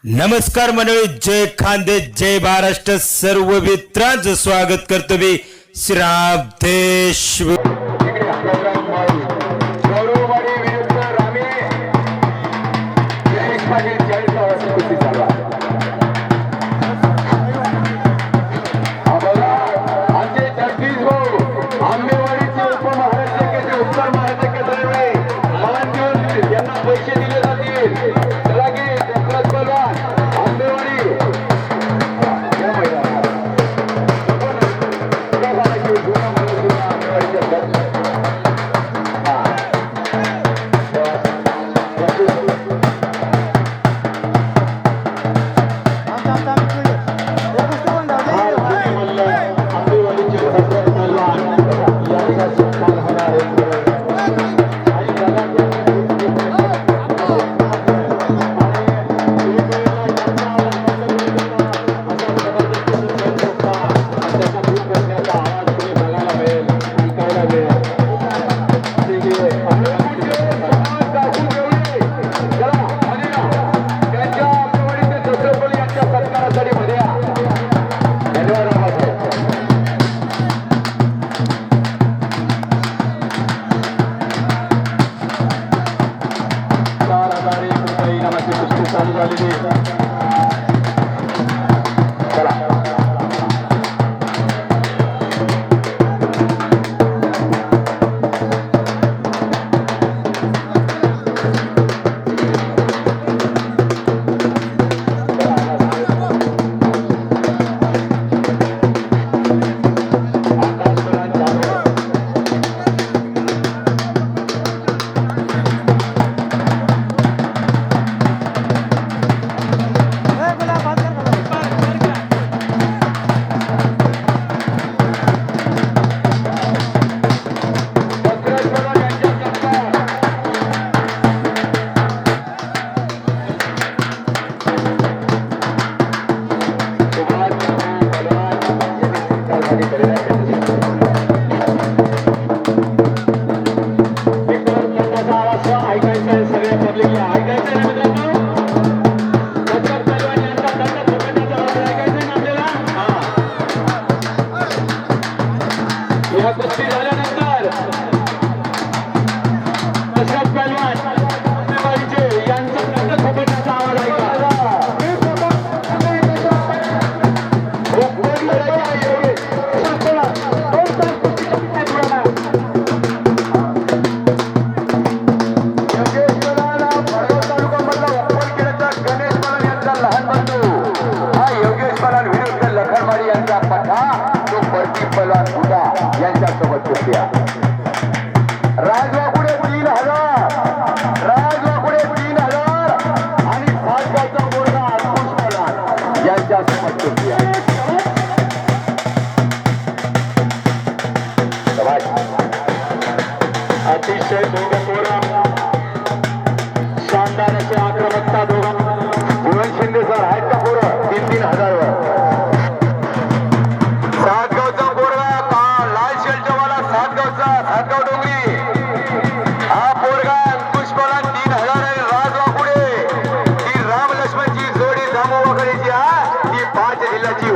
नमस्कार मंडळी, जय खानदेश, जय महाराष्ट्र. सर्व मित्रांचं स्वागत करतो मी श्रावदेश. अतिशय दोघं पोरं शानदार असे आक्रमकता दोघं. भुवन शिंदे सर आहेत का पोरं? 3,000 वर सातगावचा पोरगा, लाल शर्टवाला सातगाव डोंगरी. हा पोरगा अंकुश पलान 3,000 आहे. राजवाकुडे ही राम लक्ष्मणची जोडी जांभूळवाकडीची, ती 5 जिल्ह्याची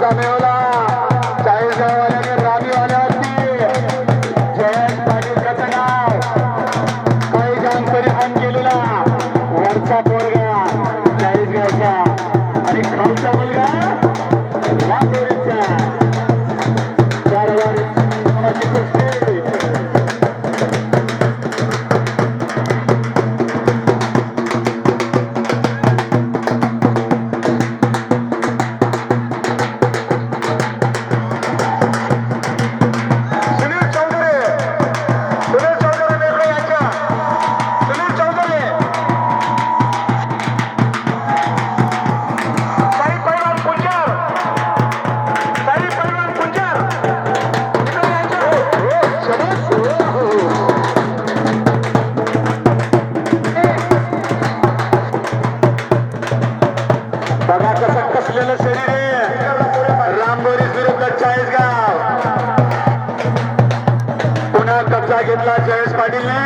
आजचा मेवला चाळीसगाववाल्याने रामीवाल्यावरती जयंत पाटील त्याचं नाव काही जाम परिधान केलेला वरचा पोरगा चाळीसगावचा आणि खालचा मुलगा लांबोरीचा 4,000 नावाची कुस्ती बघा कसं कसलेलं शरीर आहे रामबोरी विरुद्ध चाळीसगाव पुन्हा कब्जा घेतला जयेश पाटीलने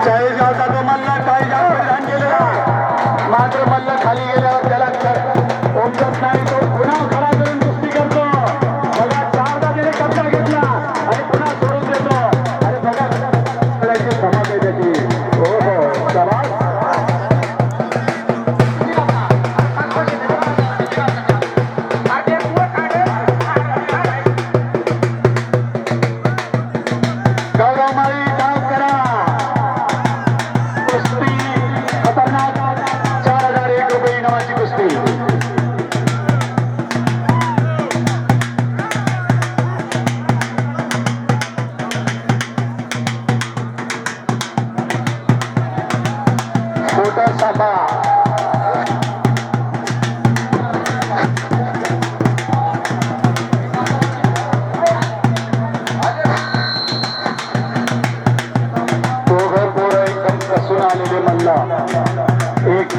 चाळीसगावचा तो मल्ल काही जास्त परिधान केलेला मात्र मल्ल खाली गेल्यावर त्याला ओमजत नाही तो पुन्हा खडा करून कुस्ती करतो बघा 4दा त्याने कब्जा घेतला आणि पुन्हा सोडून देतो आणि बघा करायची क्षमा आहे त्याची हो हो शाबास गौरवमाळी डाव करा कुस्ती खतरनाक 4,001 रुपये इनामाची कुस्ती छोटा सापा आलेले मल्ल एक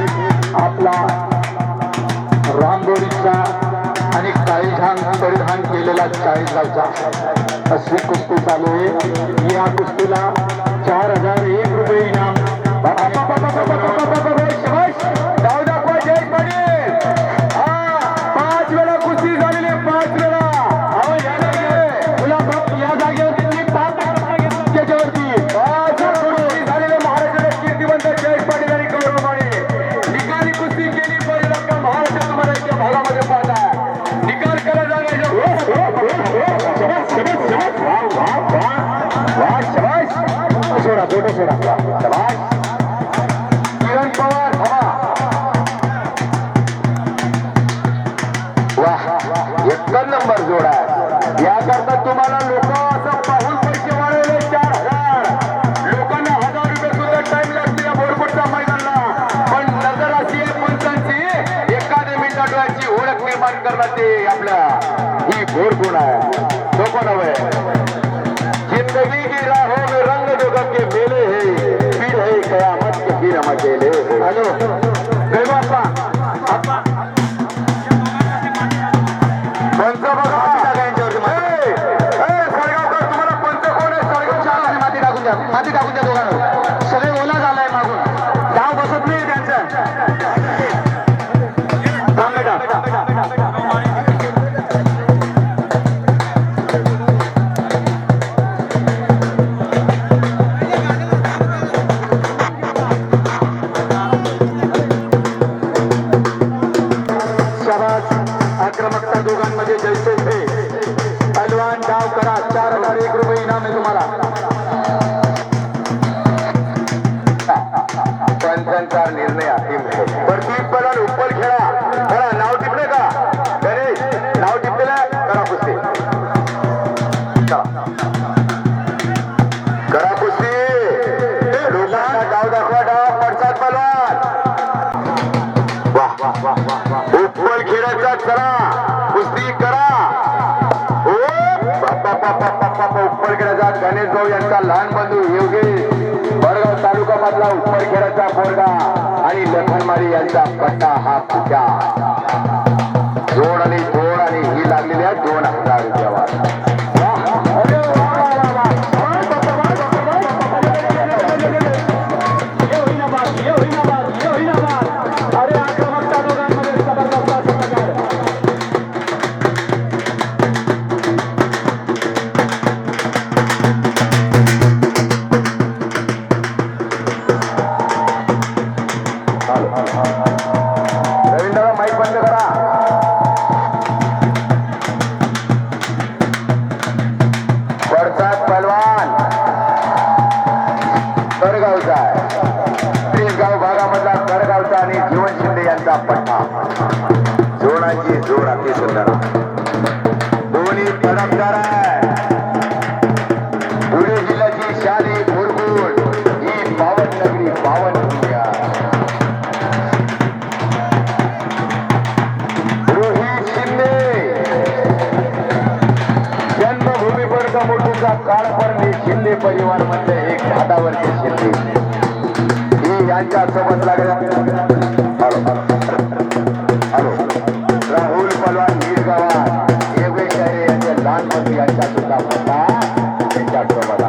आपला रामबोरीचा आणि काळीझांग परिधान केलेला चाळीसगावचा अशी कुस्ती चालू आहे या कुस्तीला 4,001 रुपये इनाम डाव दाखवा जयेश पाटील 5 वेळा कुस्ती झालेली 5 वेळा अहो या जागेवर तुला या जागेवर किती 5 त्याच्यावरती 5 कुस्ती झालेले महाराष्ट्राचे कीर्तिवंत जयेश पाटील आणि गौरव माळी निकाली कुस्ती केली परिलक्ष महाराष्ट्र तुम्हाला इतक्या भागामध्ये पाहताय निकाल करा जागायचं सोडा फोटो सोडा किरण पवार एकच नंबर जोडा याकरता तुम्हाला लोक असं पाहून पैसे वाढवले 4,000 लोकांना 1,000 रुपये सुद्धा टाइम लागते या बोरकोटच्या मैदानाला पण नजर अशी आहे पंचांची एखाद्या मिनिटाची ओळख निर्माण करणार ते आपल्या ही बोरकोट आहे तो कोण हवंय जिंदगी की राहों में रंग जोगम के मेले है पीर है कयामत के पीर मचेले हॅलो गैबा आपा पंच बघा सळगावकर तुम्हाला पंच कोण आहे सळगाव माती टाकून द्या दोघांना सगळे ओला झालाय मागून डाव बसत नाही त्यांचं थांब बेटा आक्रमकता दोघांमध्ये जैसे थे पहलवान डाव करा 4,001 रुपये इनाम आहे तुम्हाला पंचांचा निर्णय अंतिम है प्रदीप बलाल ऊपर खेळा खरा नाव टिपले का गणेश नाव टिपलेला करा कुस्ती करा कुस्ती लोकांना डाव दाखवा डाव पडसाद पलवान ऊपर खेळायचा करा कुस्ती करा ओ ऊपर खेळायचा गणेश भाऊ यांचा लहान बंधू योगेश वडगाव तालुका मधला ऊपर खेळायचा पोरगा आणि लखनमारी यांचा पट्टा हा पिता जोड आणि ही लागलेल्या 2,000 रुपयावर सुंदर दोन्ही तडफदार आहे. पुणे जिल्ह्याची शाली भुरभुर ही पावन नगरी पावन भूमी आहे. रोहित शिंदे जन्मभूमीपर्यंत मोठीचा काळ पण शिंदे परिवार म्हणजे एक हातावरचे शिंदे ही यांच्या सोबत लागल्या. हॅलो राहुल पलवान गिरगावात योगेश अरे यांचे लहानपणी यांच्या सुद्धा होता त्यांच्या सोबत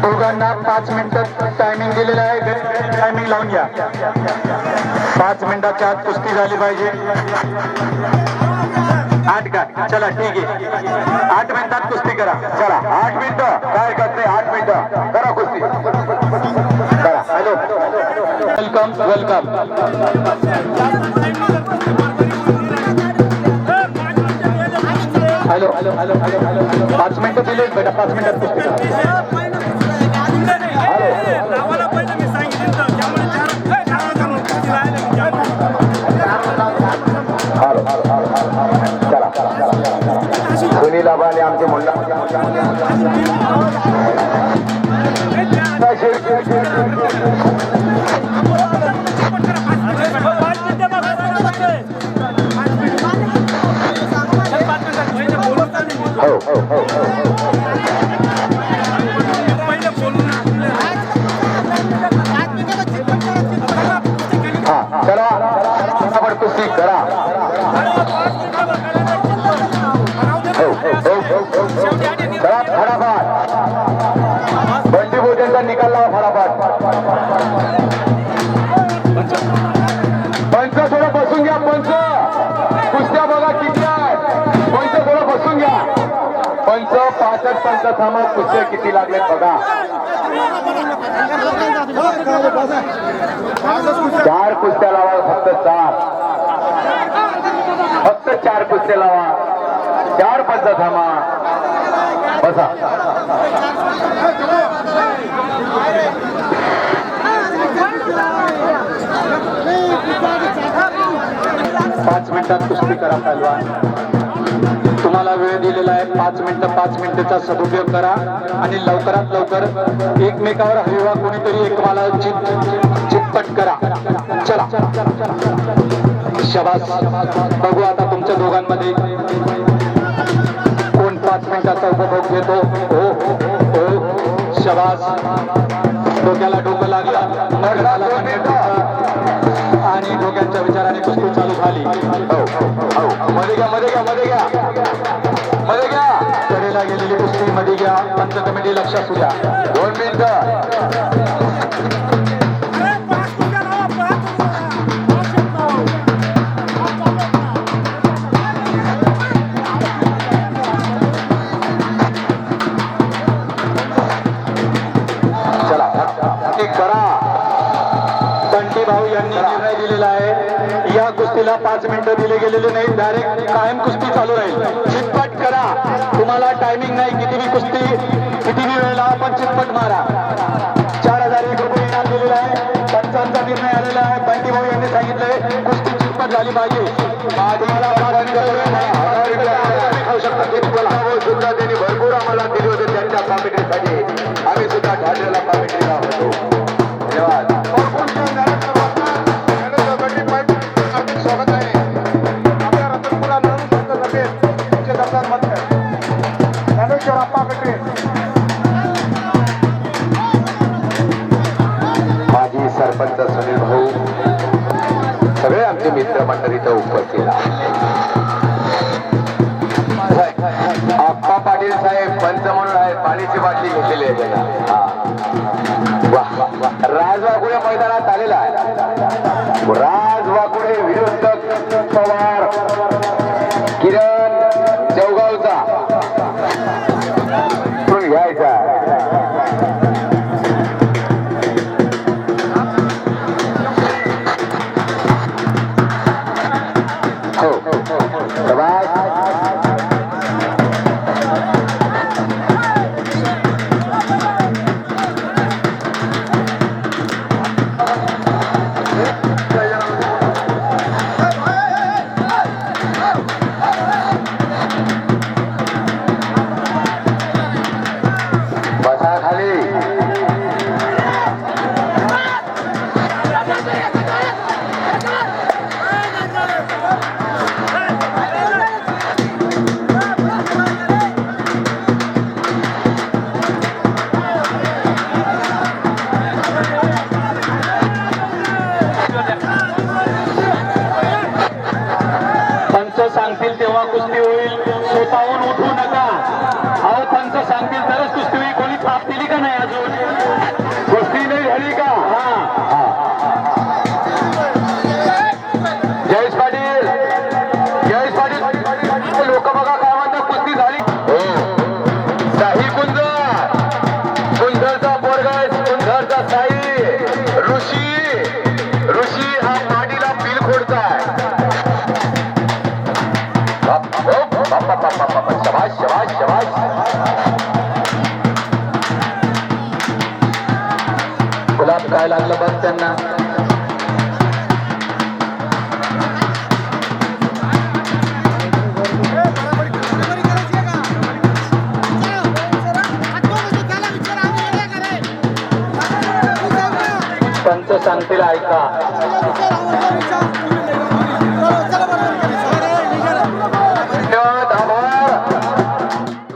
दोघांना 5 मिनिटं टायमिंग दिलेलं आहे. टायमिंग लावून घ्या. 5 मिनिटाच्या आत कुस्ती झाली पाहिजे. 8 का चला ठीक आहे. 8 मिनिटात कुस्ती करा. चला 8 मिनिटं काय करते. 8 मिनिटं करा कुस्ती करा. Hello welcome welcome. Hello hello hello hello 5 मिनिटं दिले बेटा. 5 मिनिटात कुस्ती करा. सुनील आबाने आमचे मुंडा हो हो हो हा चला फटाफट कुस्ती करा. चला फटाफट बंडी भोजनचा निकाल लावा फटाफट. पंच थोडं बसून घ्या. पंच कुस्त्या बघा किती आहे. पंच थोडं बसून घ्या. पंच 65 पंच थांबा. कुस्त्या किती लागलेत बघा. 4 कुस्त्या लावा. फक्त 4 कुस्त्या लावा. 4 पंच थांबा. बसा. पाच मिनिटात कुस्ती करा पहलवान. तुम्हाला वेळ दिलेला आहे 5 मिनिटं. 5 मिनिटाचा सदुपयोग करा आणि लवकरात लवकर एकमेकावर हरिवा कोणीतरी एकमेकाला चितपट करा. चला शाबास. बघू आता तुमच्या दोघांमध्ये कोण 5 मिनिटाचा उपभोग घेतो. हो हो शाबास. डोक्याला डोकं लागलं आणि डोक्यांच्या विचाराने कुस्ती चालू झाली. मध्ये घ्या मध्ये घ्या मध्ये घ्या मध्ये घ्या. कडेला गेलेली कुस्ती मध्ये घ्या. पंच कमिटी लक्ष असू द्या. 2 मिनिटं. करा. बंटी भाऊ यांनी निर्णय दिलेला आहे या कुस्तीला 5 मिनिटं दिले गेलेले नाही. डायरेक्ट कायम कुस्ती चालू राहील. चितपट करा. तुम्हाला टायमिंग नाही. कितीही कुस्ती कितीही वेळेला आपण चितपट मारा. 4001 रुपये इनाम दिलेला आहे. पंचांचा निर्णय आलेला आहे. बंटी भाऊ यांनी सांगितलंय कुस्ती चितपट झाली पाहिजे. खाऊ शकता सुद्धा त्यांनी भरपूर आम्हाला दिले होते त्यांच्या कॉमेंट्रीसाठी. आम्ही सुद्धा ठाण्याला कॉमेंट्रीला होतो. धन्यवाद. स्वागत आहे आपल्या रतनपुरा ज्ञानेश्वर अप्पा कटरे. माजी सरपंच सुनील भाऊ सगळे आमचे मित्र मंडळी इथं उपस्थित आप्पा पाटील साहेब पंच म्हणून आहेत. पाण्याची बाटली घेतलेली आहे त्यांना. राज वाकुळे मैदानात आलेला आहे. राज वाकुळे विरुद्ध पवार तेव्हा कुस्ती होईल. स्वतःहून उठू नका. अहो पंच सांगतील तरच कुस्ती होईल. कोणी थाप दिली का नाही अजून? कुस्ती नाही झाली का? जयेश पाटील, जयेश पाटील लोक बघा काय म्हणतात कुस्ती झाली. साई कुंजर, कुंजरचा पोरगा आहे, कुंजरचा साई. ऋषी हा पाडीला बिल खोडताय. शबाश शबाश शबाश. गुलाब काय लागलं बघ त्यांना. पंच सांगतील ऐका.